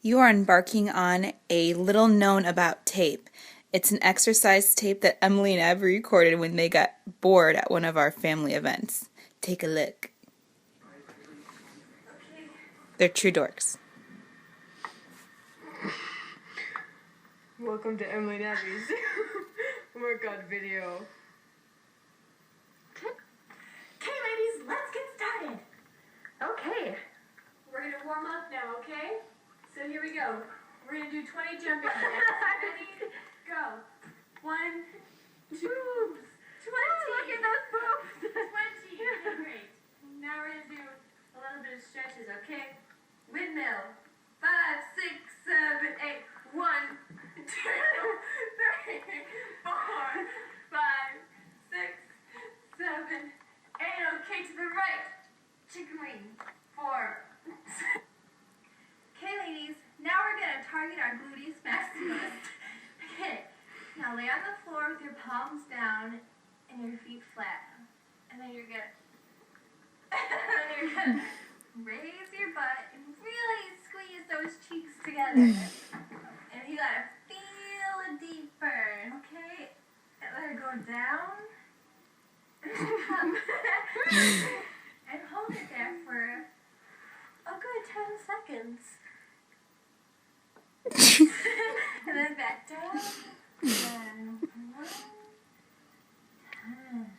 You are embarking on a little known about tape. It's an exercise tape that Emily and Abby recorded when they got bored at one of our family events. Take a look. They're true dorks. Welcome to Emily and Abby's workout video. Okay, ladies, let's get started. Okay. We're going to warm up now, okay? So here we go. We're going to do 20 jumping jacks. Ready? Go. 1, 2, 20. Look at those boobs. 20. Okay, great. Now we're going to do a little bit of stretches, okay? Windmill. 5, 6, 7, 8. 1, 2, 3, 4, 5, 6, 7, 8. Okay, to the right. Chicken wing. 4. Okay, ladies. Now we're going to target our gluteus maximus. Okay. Now lay on the floor with your palms down and your feet flat. And then you're going to raise your butt and really squeeze those cheeks together. And you got to feel it deeper, okay? And let it go down. And hold it there for a good 10 seconds. And then back down. And 1, 10.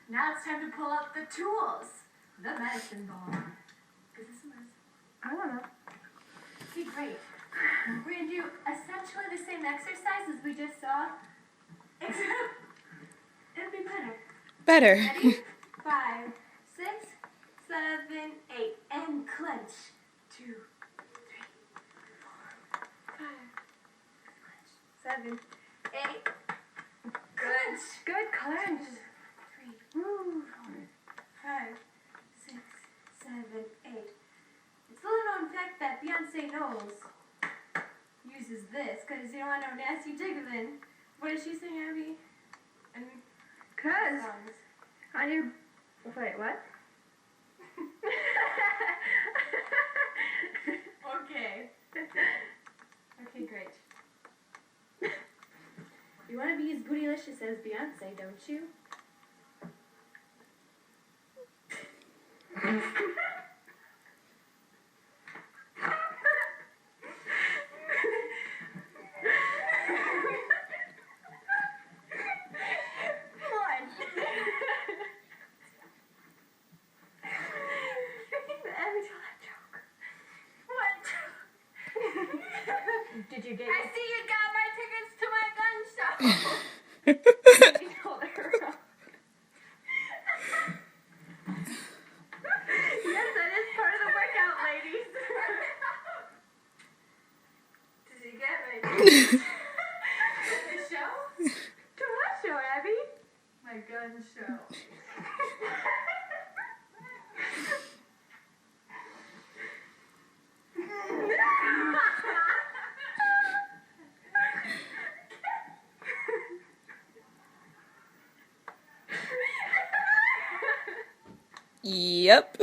Now it's time to pull out the tools. The medicine ball. Is this a medicine? I don't know. Okay, great. We're going to do essentially the same exercise as we just saw, except it'll be better. Better. Ready? 5, 6, 7, 8, and clench. 2, 3, 4, 5, clench. 7, 8, clench. Good clench. 3, 4, 5, 6, 7, 8. It's a little known fact that Beyonce Knowles uses this because you don't want no nasty jiggling. What does she sing, Abby? And Cause songs. on your wait, what? Okay. Okay, great. You want to be as bootylicious as Beyonce, don't you? Did you get I see you got my tickets to my gun show. you told her? Yes, that is part of the workout, ladies. Did you get my tickets to the show? To what show, Abby? My gun show. Yep.